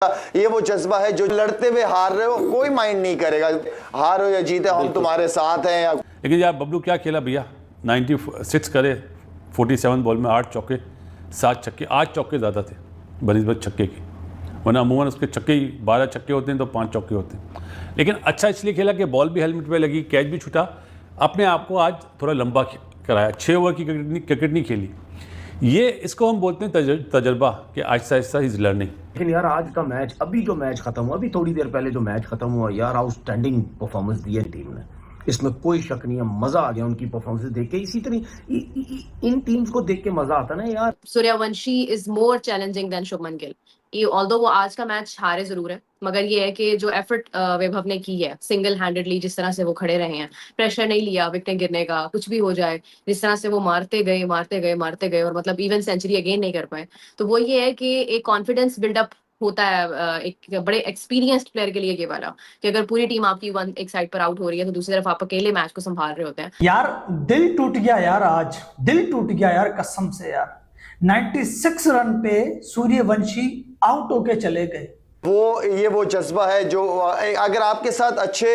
ये वो जज्बा है जो लड़ते हुए हार रहे हो कोई माइंड नहीं करेगा, हार हो या जीते हम तुम्हारे साथ हैं। या लेकिन यार बबलू क्या खेला भैया, 96 करे 47 बॉल में 8 चौके 7 छक्के, 8 चौके ज़्यादा थे बनिस्बत छक्के की, वरना अमूमन उसके छक्के ही 12 छक्के होते हैं तो 5 चौके होते हैं। लेकिन अच्छा इसलिए खेला कि बॉल भी हेलमेट पे लगी, कैच भी छूटा, अपने आप को आज थोड़ा लंबा कराया, 6 ओवर की क्रिकेट नहीं खेली। ये इसको हम बोलते हैं तजर्बा कि आहिस्ता आहिस्ता इज लर्निंग। लेकिन यार आज का मैच, अभी जो मैच खत्म हुआ, अभी थोड़ी देर पहले जो मैच खत्म हुआ यार, आउटस्टैंडिंग परफॉर्मेंस दी है टीम ने, इसमें कोई शक नहीं है। मजा आ गया उनकी परफॉर्मेंस देख के। इसी तरह इन टीम्स को देख के मजा आता ना यार। Suryavanshi is more challenging than Shubman Gill. Although वो आज का मैच हारे जरूर है, मगर ये है कि जो एफर्ट वैभव ने की है सिंगल हैंडेडली, जिस तरह से वो खड़े रहे हैं, प्रेशर नहीं लिया विकेट गिरने का, कुछ भी हो जाए, जिस तरह से वो मारते गए और मतलब इवन सेंचुरी अगेन नहीं कर पाए, तो वो ये है कि एक कॉन्फिडेंस बिल्डअप होता है एक बड़े एक्सपीरियंस्ड प्लेयर के लिए ये वाला, कि अगर पूरी टीम आपकी एक साइड पर आउट हो रही है तो दूसरी तरफ आप अकेले मैच को संभाल रहे होते हैं। यार दिल टूट गया यार, आज दिल टूट गया यार कसम से यार। 96 रन पे सूर्यवंशी आउट होके चले गए। वो जज्बा है जो अगर आपके साथ अच्छे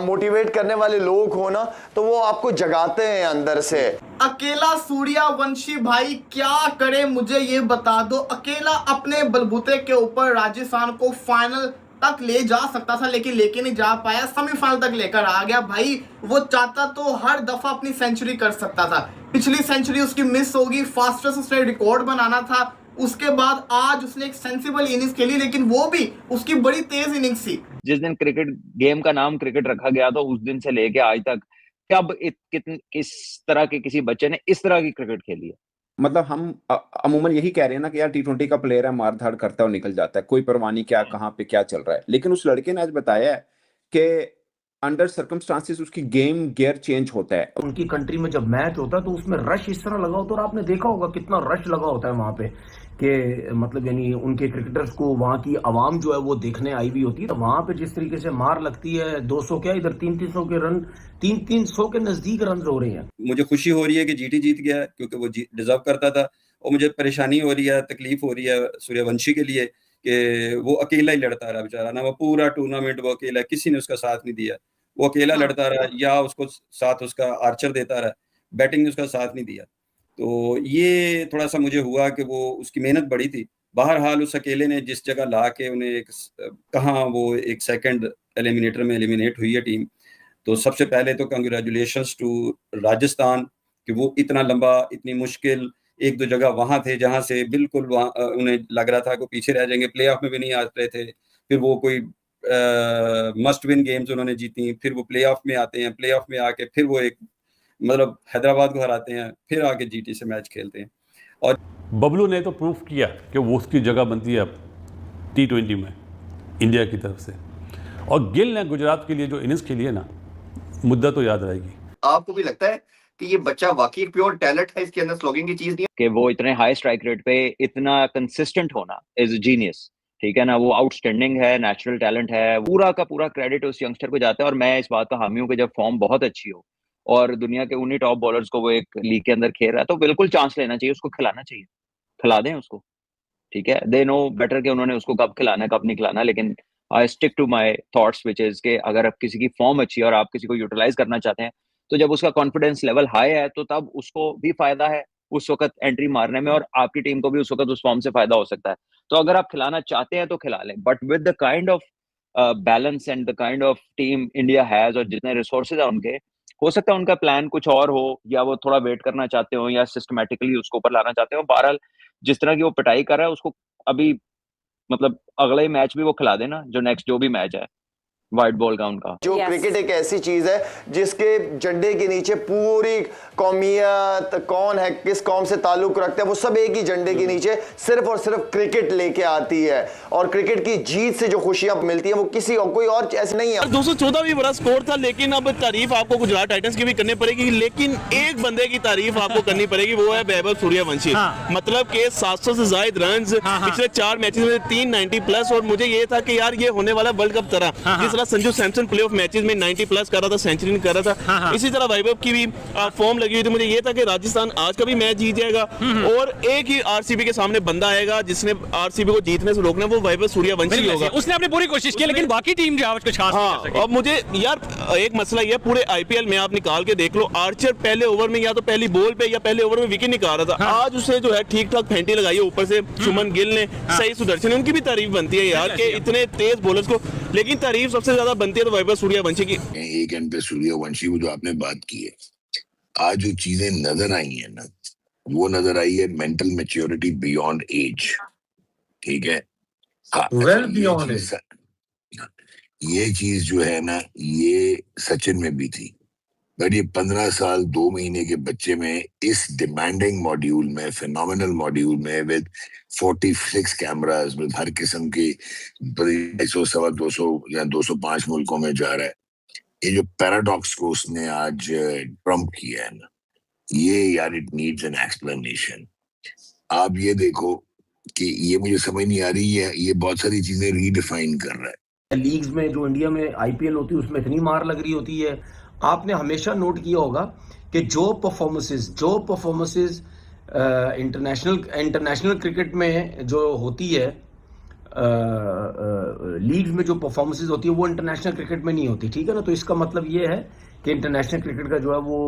मोटिवेट करने वाले लोग हो ना तो वो आपको जगाते हैं अंदर से। अकेला सूर्यवंशी भाई क्या करे मुझे ये बता दो। अकेला अपने बलबूते के ऊपर राजस्थान को फाइनल तक ले जा सकता था, लेकिन लेके नहीं जा पाया, सेमीफाइनल तक लेकर आ गया भाई। वो चाहता तो हर दफा अपनी सेंचुरी कर सकता था, पिछली सेंचुरी उसकी मिस होगी, फास्टेस्ट उसने रिकॉर्ड बनाना था, उसके बाद आज उसने एक सेंसिबल इनिंग्स खेली, लेकिन वो भी उसकी बड़ी तेज इनिंग्स थी। जिस दिन क्रिकेट गेम का नाम क्रिकेट रखा गया तो उस दिन से लेके आज तक कब किस तरह के किसी बच्चे ने इस तरह की क्रिकेट खेली है। मतलब हम अमूमन यही कह रहे हैं ना कि यार T20 का प्लेयर है, मार धाड़ करता है और निकल जाता है, कोई परवाह नहीं क्या कहाँ पे क्या चल रहा है। लेकिन उस लड़के ने आज बताया है कि अंडर सर्कमस्टांसिस उसकी गेम गियर चेंज होता है। उनकी कंट्री में जब मैच होता है तो उसमें रश इस तरह लगा होता है, और आपने देखा होगा कितना रश लगा होता है वहां पे, कि मतलब यानी उनके क्रिकेटर्स को वहां की आवाम जो है वो देखने आई भी होती है। तो वहां पे जिस तरीके से मार लगती है, 200 क्या इधर 300 के रन, 300 के नजदीक रन हो रहे हैं। मुझे खुशी हो रही है कि जीटी जीत गया है, क्योंकि वो डिजर्व करता था। और मुझे परेशानी हो रही है, तकलीफ हो रही है सूर्यवंशी के लिए कि वो अकेला ही लड़ता रहा बेचारा ना, वो पूरा टूर्नामेंट वो अकेला, किसी ने उसका साथ नहीं दिया, वो अकेला लड़ता रहा, या उसको साथ उसका आर्चर देता रहा, बैटिंग ने उसका साथ नहीं दिया। तो ये थोड़ा सा मुझे हुआ कि वो उसकी मेहनत बड़ी थी। बहरहाल उस अकेले ने जिस जगह ला के उन्हें कहाँ वो एक सेकंड एलिमिनेटर में एलिमिनेट हुई है टीम, तो सबसे पहले तो कंग्रेचुलेशंस टू राजस्थान कि वो इतना लंबा, इतनी मुश्किल, एक दो जगह वहां थे जहां से बिल्कुल वहां उन्हें लग रहा था कि पीछे रह जाएंगे, प्ले ऑफ में भी नहीं आ रहे थे, फिर वो कोई मस्ट विन गेम्स उन्होंने जीती, फिर वो प्ले ऑफ में आते हैं, प्ले ऑफ में आके फिर वो एक मतलब हैदराबाद को हराते हैं, फिर आके जीटी से मैच खेलते हैं। और बबलू ने तो प्रूफ किया कि वो उसकी जगह बनती है अब T20 में इंडिया की तरफ से। और गिल ने गुजरात के लिए जो इनिंग्स खेली है ना, मुद्दा तो याद रहेगी। आपको भी लगता है कि ये बच्चा वाकई एक प्योर टैलेंट है, इसके अंदर स्लोगिंग की चीज नहीं है कि वो इतने हाई स्ट्राइक रेट पे इतना कंसिस्टेंट होना इज जीनियस, ठीक है ना। वो आउटस्टैंडिंग है, नेचुरल टैलेंट है, पूरा का पूरा क्रेडिट उस यंगस्टर को जाता है। और मैं इस बात का हामी हूं कि जब फॉर्म बहुत अच्छी हो और दुनिया के उन्हीं टॉप बॉलर्स को वो एक लीग के अंदर खेल रहा है तो बिल्कुल चांस लेना चाहिए, उसको खिलाना चाहिए, खिला दें उसको, ठीक है। दे नो बेटर कि उन्होंने उसको कब खिलाना है कब नहीं खिलाना। लेकिन I stick to my thoughts which is के अगर आप किसी की फॉर्म अच्छी है और आप किसी को यूटिलाइज करना चाहते हैं तो जब उसका कॉन्फिडेंस लेवल हाई है तो तब उसको भी फायदा है उस वक्त एंट्री मारने में, और आपकी टीम को भी उस वक्त उस फॉर्म से फायदा हो सकता है। तो अगर आप खिलाना चाहते हैं तो खिला लें, but with the kind of balance and the kind of team India has और जितने रिसोर्सेज है उनके, हो सकता है उनका प्लान कुछ और हो, या वो थोड़ा वेट करना चाहते हो, या सिस्टमैटिकली उसको ऊपर लाना चाहते हो। बहरहाल जिस तरह की वो पिटाई कर रहा है उसको अभी मतलब अगले मैच भी वो खिला देना, जो नेक्स्ट जो भी मैच है व्हाइट बॉल का उनका। जो क्रिकेट एक ऐसी चीज है जिसके झंडे के नीचे पूरी कौमियत, कौन है किस कौम से ताल्लुक रखते हैं, वो सब एक ही झंडे के नीचे सिर्फ और सिर्फ क्रिकेट लेके आती है। और क्रिकेट की जीत से जो खुशियां मिलती है वो किसी और कोई और ऐसे नहीं है। 214 भी बड़ा स्कोर था, लेकिन अब तारीफ आपको गुजरात टाइटंस की भी करनी पड़ेगी, लेकिन एक बंदे की तारीफ आपको करनी पड़ेगी, वो है वैभव सूर्यवंशी। मतलब के 700 से ज्यादा रन पिछले 4 मैचेस में, 390 प्लस। और मुझे ये था कि यार ये होने वाला वर्ल्ड कप तरह, जिस तरह संजू सैमसन प्लेऑफ मैचेस में 90 प्लस कर रहा था, सेंचुरी नहीं कर रहा था, इसी तरह वैभव की भी फॉर्म लगी हुई थी। मुझे ये था कि राजस्थान आज का भी मैच जीत जाएगा और एक ही आरसीबी के सामने बंदा आएगा जिसने आरसीबी को जीतने से रोकना, वो वैभव सूर्यवंशी होगा। उसने अपनी पूरी कोशिश की, लेकिन बाकी टीम जो है कुछ खास नहीं कर सकी। अब मुझे यार एक मसला ये, पूरे आईपीएल में आप निकाल के देख लो, आर्चर पहले ओवर में या तो पहली बॉल पे या पहले ओवर में विकेट निकाल रहा था। आज उसे जो है ठीक ठाक फेंटी लगाई है ऊपर से शुभमन गिल ने, सही सुदर्शन, उनकी भी तारीफ बनती है यार कि इतने तेज बॉलर्स को, लेकिन तारीफ सबसे ज्यादा बनती है तो वैभव सूर्यवंशी की। एक एंड पे सूर्यवंशी को जो आपने बात की है, आज जो चीजें नजर आई है ना, वो नजर आई है मेंटल मैच्योरिटी बियॉन्ड एज। ठीक है, वेल बियॉन्ड एज। ये चीज जो है ना, ये सचिन में भी थी, बट ये 15 साल 2 महीने के बच्चे में इस डिमांडिंग मॉड्यूल में, फिनोमिनल मॉड्यूल में, विद 46 कैमरास, विद हर किस्म की 200, 200 या 205 मुल्कों में जा रहा है। ये जो पैराडॉक्स को उसने आज ट्रम्प किया है ना, ये यार इट नीड्स एन एक्सप्लेनेशन। आप ये देखो कि ये मुझे समझ नहीं आ रही है, ये बहुत सारी चीजें रीडिफाइन कर रहा है। लीग्स में जो इंडिया में आईपीएल होती है उसमें इतनी मार लग रही होती है। आपने हमेशा नोट किया होगा कि जो परफॉर्मेंसेस इंटरनेशनल क्रिकेट में जो होती है, लीग्स में जो परफॉर्मेंसेस होती है वो इंटरनेशनल क्रिकेट में नहीं होती। ठीक है ना, तो इसका मतलब ये है कि इंटरनेशनल क्रिकेट का जो है वो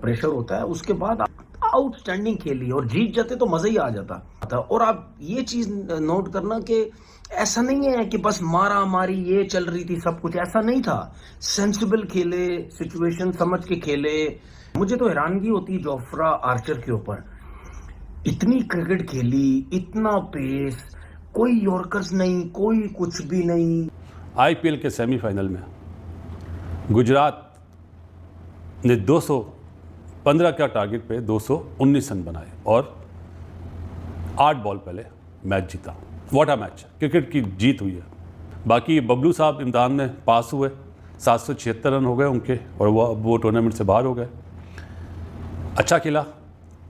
प्रेशर होता है, उसके बाद आउटस्टैंडिंग खेली और जीत जाते तो मजा ही आ जाता। और आप ये चीज नोट करना कि ऐसा नहीं है कि बस मारा मारी ये चल रही थी, सब कुछ ऐसा नहीं था। सेंसिबल खेले, सिचुएशन समझ के खेले। मुझे तो हैरानगी होती है जोफ्रा आर्चर के ऊपर, इतनी क्रिकेट खेली, इतना पेस, कोई यॉर्कर्स नहीं, कोई कुछ भी नहीं। आईपीएल के सेमीफाइनल में गुजरात ने 215 का टारगेट पे 219 रन बनाए और 8 बॉल पहले मैच जीता। व्हाट अ मैच, क्रिकेट की जीत हुई है। बाकी बबलू साहब इम्तिहान में पास हुए, 776 रन हो गए उनके और वो टूर्नामेंट से बाहर हो गए। अच्छा खेला,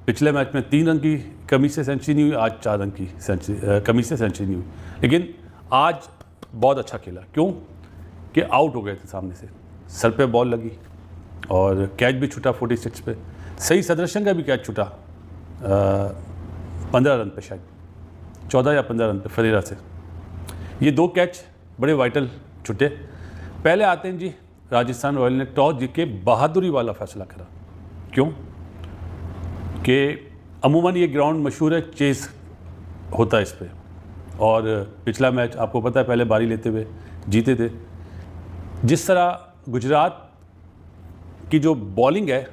पिछले मैच में 3 रन की कमी से सेंचुरी नहीं हुई, आज 4 रन की कमी से सेंचुरी नहीं हुई, लेकिन आज बहुत अच्छा खेला। क्यों कि आउट हो गए थे सामने से, सर पे बॉल लगी और कैच भी छूटा 46 पे। सही सदर्शन का भी कैच छूटा 15 रन पे, शायद 14 या 15 रन पे फरेरा से। ये 2 कैच बड़े वाइटल छूटे। पहले आते हैं जी, राजस्थान रॉयल ने टॉस जीत के बहादुरी वाला फैसला करा। क्यों कि अमूमन ये ग्राउंड मशहूर है, चेस होता है इस पर, और पिछला मैच आपको पता है पहले बारी लेते हुए जीते थे। जिस तरह गुजरात की जो बॉलिंग है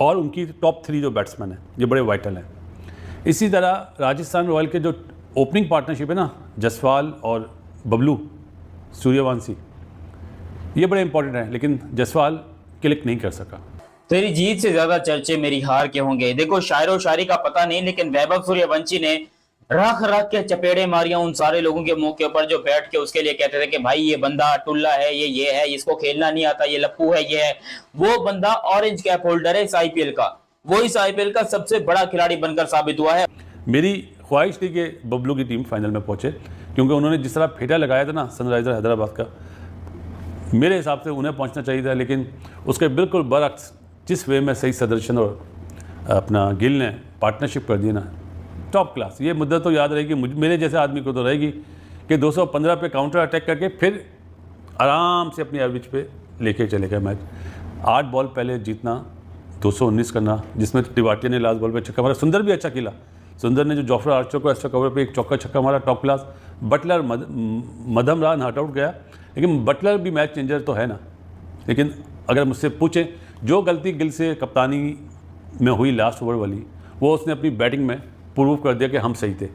और उनकी टॉप 3 जो बैट्समैन हैं ये बड़े वाइटल हैं, इसी तरह राजस्थान रॉयल के जो ओपनिंग पार्टनरशिप है ना, जसवाल और बबलू सूर्यवंशी, ये बड़े इंपॉर्टेंट हैं, लेकिन जसवाल क्लिक नहीं कर सका। तेरी जीत से ज्यादा चर्चे मेरी हार के होंगे। देखो, शायरो शायरी का पता नहीं, लेकिन वैभव सूर्यवंशी ने रख के चपेड़े मारिया उन सारे लोगों के मुंह के ऊपर जो बैठ के उसके लिए कहते थे कि भाई ये बंदा टुल्ला है, ये है, इसको खेलना नहीं आता, ये लप्पू है, ये है। वो बंदा ऑरेंज कैप होल्डर है इस आईपीएल का, वो इस आईपीएल का सबसे बड़ा खिलाड़ी बनकर साबित हुआ है। मेरी ख्वाहिश थी कि बबलू की टीम फाइनल में पहुंचे, क्योंकि उन्होंने जिस तरह फेटा लगाया था ना सनराइजर हैदराबाद का, मेरे हिसाब से उन्हें पहुंचना चाहिए था, लेकिन उसके बिल्कुल बरअक्स जिस वे में सही सदर्शन और अपना गिल ने पार्टनरशिप कर दी ना, टॉप क्लास। ये मुद्दा तो याद रहेगी मेरे जैसे आदमी को तो रहेगी कि 215 पे काउंटर अटैक करके फिर आराम से अपनी एवरेज पे लेके चले गए मैच। 8 बॉल पहले जीतना, 219 करना, जिसमें तिवाटिया ने लास्ट बॉल पे छक्का मारा। सुंदर भी अच्छा खेला, सुंदर ने जो जोफ्रा आर्चर को एक्स्ट्रा कवर पे एक चौका छक्का मारा, टॉप क्लास। बटलर मध्यम रहा, नॉट आउट गया, लेकिन बटलर भी मैच चेंजर तो है ना। लेकिन अगर मुझसे पूछें, जो गलती गिल से कप्तानी में हुई लास्ट ओवर वाली, वो उसने अपनी बैटिंग में प्रूव कर दिया कि हम सही थे।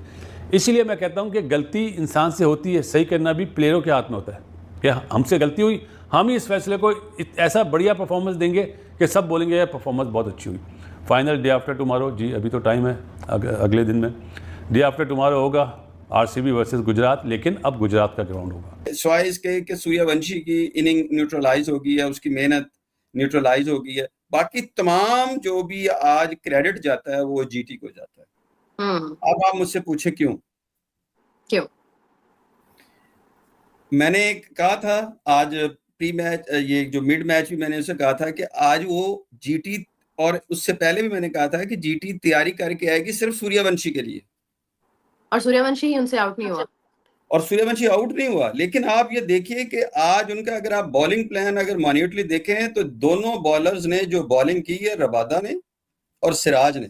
इसीलिए मैं कहता हूं कि गलती इंसान से होती है, सही करना भी प्लेयरों के हाथ में होता है कि हमसे गलती हुई, हम ही इस फैसले को ऐसा बढ़िया परफॉर्मेंस देंगे कि सब बोलेंगे यार परफॉर्मेंस बहुत अच्छी हुई। फाइनल डे आफ्टर टुमारो, जी अभी तो टाइम है, अगले दिन में डे आफ्टर टुमारो होगा, आरसीबी वर्सेस गुजरात, लेकिन अब गुजरात का ग्राउंड होगा। स्वाइस के सूर्यवंशी की इनिंग न्यूट्रलाइज हो गई है, उसकी मेहनत न्यूट्रलाइज हो गई है, बाकी तमाम जो भी आज क्रेडिट जाता है वो जीटी को जाता है। अब आप मुझसे पूछे क्यों? मैंने कहा था आज प्री मैच, ये जो मिड मैच भी मैंने उसे कहा था कि आज वो जीटी, और उससे पहले भी मैंने कहा था कि जीटी तैयारी करके आएगी सिर्फ सूर्यवंशी के लिए, और सूर्यवंशी ही उनसे आउट नहीं हुआ, और सूर्यवंशी आउट नहीं हुआ। लेकिन आप ये देखिए कि आज उनका अगर आप बॉलिंग प्लान अगर मान्युटली देखें तो दोनों बॉलर्स ने जो बॉलिंग की है, रबादा ने और सिराज ने,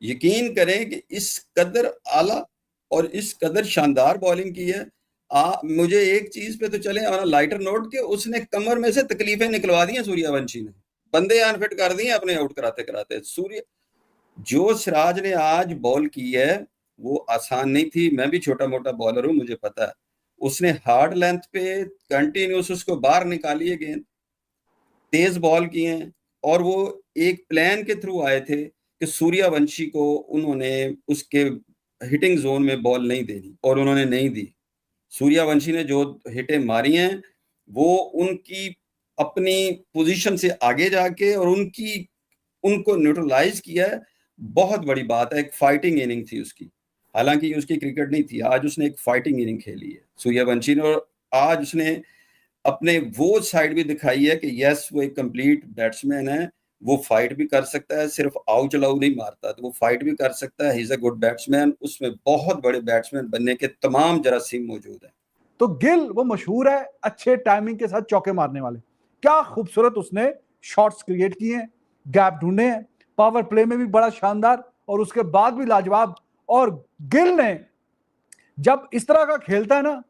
यकीन करें कि इस कदर आला और इस कदर शानदार बॉलिंग की है। मुझे एक चीज पे तो चले और लाइटर नोट के उसने कमर में से तकलीफें निकलवा दी हैं सूर्यवंशी ने, बंदे अनफिट कर दिए अपने आउट कराते कराते। जो सिराज ने आज बॉल की है वो आसान नहीं थी। मैं भी छोटा मोटा बॉलर हूं, मुझे पता है। उसने हार्ड लेंथ पे कंटिन्यूस उसको बाहर निकाली है गेंद, तेज बॉल किए हैं, और वो एक प्लान के थ्रू आए थे कि सूर्यवंशी को उन्होंने उसके हिटिंग जोन में बॉल नहीं देनी, और उन्होंने नहीं दी। सूर्यवंशी ने जो हिटें मारी हैं वो उनकी अपनी पोजीशन से आगे जाके और उनको न्यूट्रलाइज किया है। बहुत बड़ी बात है। एक फाइटिंग इनिंग थी उसकी, हालांकि उसकी क्रिकेट नहीं थी, आज उसने एक फाइटिंग इनिंग खेली है सूर्यवंशी ने, और आज उसने अपने वो साइड भी दिखाई है कि यस वो एक कंप्लीट बैट्समैन है, वो फाइट भी कर सकता है, सिर्फ आउट चलाऊ नहीं मारता, तो वो फाइट भी कर सकता है। He is a good batsman. उसमें बहुत बड़े बैट्समैन बनने के तमाम जरासीम मौजूद हैं। तो गिल वो मशहूर है अच्छे टाइमिंग के साथ चौके मारने वाले। क्या खूबसूरत उसने शॉट्स क्रिएट किए हैं, गैप ढूंढे हैं, पावर प्ले में भी बड़ा शानदार, और उसके बाद भी लाजवाब। और गिल ने जब इस तरह का खेलता है ना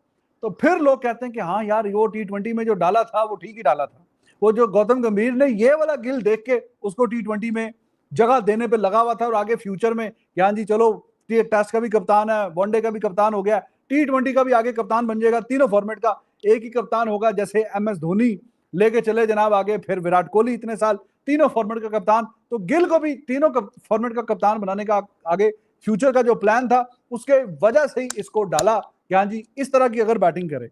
तो फिर लोग कहते हैं कि हाँ यार वो T20 में जो डाला था वो ठीक ही डाला था। वो जो गौतम गंभीर ने ये वाला गिल देख के उसको T20 में जगह देने पे लगा हुआ था, और आगे फ्यूचर में हाँ जी चलो टेस्ट का भी कप्तान है, वनडे का भी कप्तान हो गया, T20 का भी आगे कप्तान बन जाएगा, तीनों फॉर्मेट का एक ही कप्तान होगा, जैसे MS धोनी लेके चले जनाब आगे, फिर विराट कोहली इतने साल तीनों फॉर्मेट का कप्तान। तो गिल को भी तीनों फॉर्मेट का कप्तान बनाने का आगे फ्यूचर का जो प्लान था उसके वजह से ही इसको डाला कि हाँ जी इस तरह की अगर बैटिंग करे।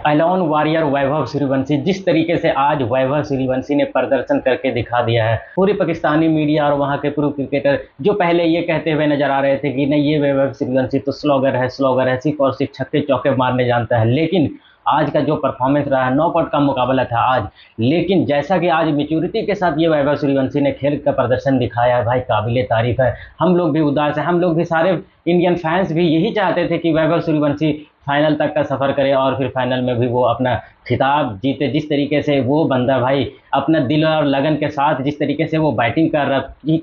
अलोन वॉरियर वैभव सूर्यवंशी, जिस तरीके से आज वैभव सूर्यवंशी ने प्रदर्शन करके दिखा दिया है, पूरी पाकिस्तानी मीडिया और वहां के प्रो क्रिकेटर जो पहले ये कहते हुए नजर आ रहे थे कि नहीं ये वैभव सूर्यवंशी तो स्लॉगर है, सिर्फ और सिर्फ छक्के चौके मारने जानता है, लेकिन आज का जो परफॉर्मेंस रहा है, नॉकआउट का मुकाबला था आज, लेकिन जैसा कि आज मैच्योरिटी के साथ ये वैभव सूर्यवंशी ने खेल का प्रदर्शन दिखाया है भाई, काबिले तारीफ है। हम लोग भी उदास है, हम लोग भी सारे इंडियन फैंस भी यही चाहते थे कि वैभव सूर्यवंशी फाइनल तक का सफ़र करे और फिर फाइनल में भी वो अपना खिताब जीते। जिस तरीके से वो बंदा भाई अपना दिल और लगन के साथ जिस तरीके से वो बैटिंग कर रहा,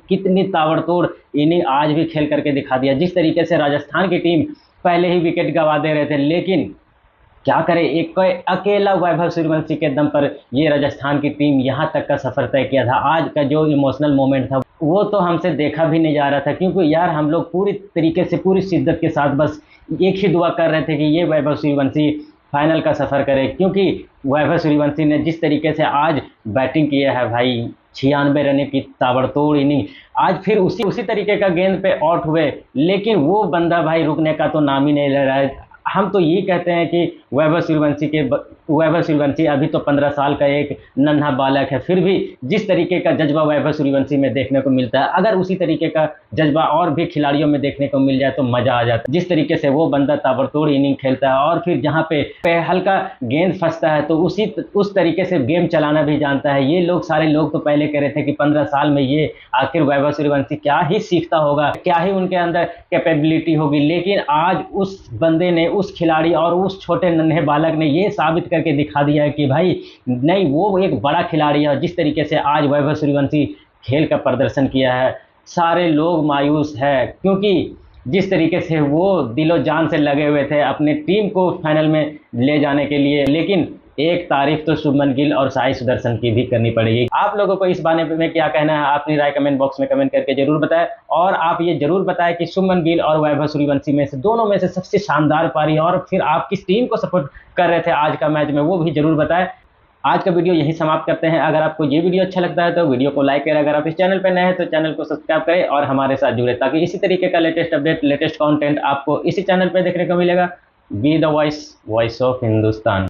कितनी ताबड़तोड़ इनिंग आज भी खेल करके दिखा दिया। जिस तरीके से राजस्थान की टीम पहले ही विकेट गंवा दे रहे थे, लेकिन क्या करे, एक अकेला वैभव सूर्यवंशी के दम पर ये राजस्थान की टीम यहाँ तक का सफ़र तय किया था। आज का जो इमोशनल मोमेंट था वो तो हमसे देखा भी नहीं जा रहा था, क्योंकि यार हम लोग पूरी तरीके से पूरी शिद्दत के साथ बस एक ही दुआ कर रहे थे कि ये वैभव सूर्यवंशी फाइनल का सफ़र करे, क्योंकि वैभव सूर्यवंशी ने जिस तरीके से आज बैटिंग किया है भाई, 96 रन की ताबड़तोड़ इनिंग, आज फिर उसी तरीके का गेंद पे आउट हुए, लेकिन वो बंदा भाई रुकने का तो नाम ही नहीं ले रहा है। हम तो ये कहते हैं कि वैभव सूर्यवंशी अभी तो 15 साल का एक नन्हा बालक है, फिर भी जिस तरीके का जज्बा वैभव सूर्यवंशी में देखने को मिलता है, अगर उसी तरीके का जज्बा और भी खिलाड़ियों में देखने को मिल जाए तो मज़ा आ जाता है। जिस तरीके से वो बंदा ताबड़तोड़ इनिंग खेलता है और फिर जहाँ पे हल्का गेंद फंसता है तो उस तरीके से गेम चलाना भी जानता है। ये लोग सारे लोग तो पहले कह रहे थे कि 15 साल में ये आखिर वैभव सूर्यवंशी क्या ही सीखता होगा, क्या ही उनके अंदर कैपेबिलिटी होगी, लेकिन आज उस बंदे ने, उस खिलाड़ी और उस छोटे नन्हे बालक ने ये साबित करके दिखा दिया है कि भाई नहीं, वो एक बड़ा खिलाड़ी है। जिस तरीके से आज वैभव सूर्यवंशी खेल का प्रदर्शन किया है, सारे लोग मायूस है, क्योंकि जिस तरीके से वो दिलो जान से लगे हुए थे अपने टीम को फाइनल में ले जाने के लिए। लेकिन एक तारीफ तो शुभमन गिल और साई सुदर्शन की भी करनी पड़ेगी। आप लोगों को इस बारे में क्या कहना है, अपनी राय कमेंट बॉक्स में कमेंट करके जरूर बताएं, और आप ये जरूर बताएं कि शुभमन गिल और वैभव सूर्यवंशी में से दोनों में से सबसे शानदार पारी, और फिर आप किस टीम को सपोर्ट कर रहे थे आज का मैच में, वो भी जरूर बताएं। आज का वीडियो यही समाप्त करते हैं। अगर आपको ये वीडियो अच्छा लगता है तो वीडियो को लाइक करें, अगर आप इस चैनल पर नए हैं तो चैनल को सब्सक्राइब करें और हमारे साथ जुड़े, ताकि इसी तरीके का लेटेस्ट अपडेट, लेटेस्ट कंटेंट आपको इसी चैनल पर देखने को मिलेगा। Be the voice of Hindustan.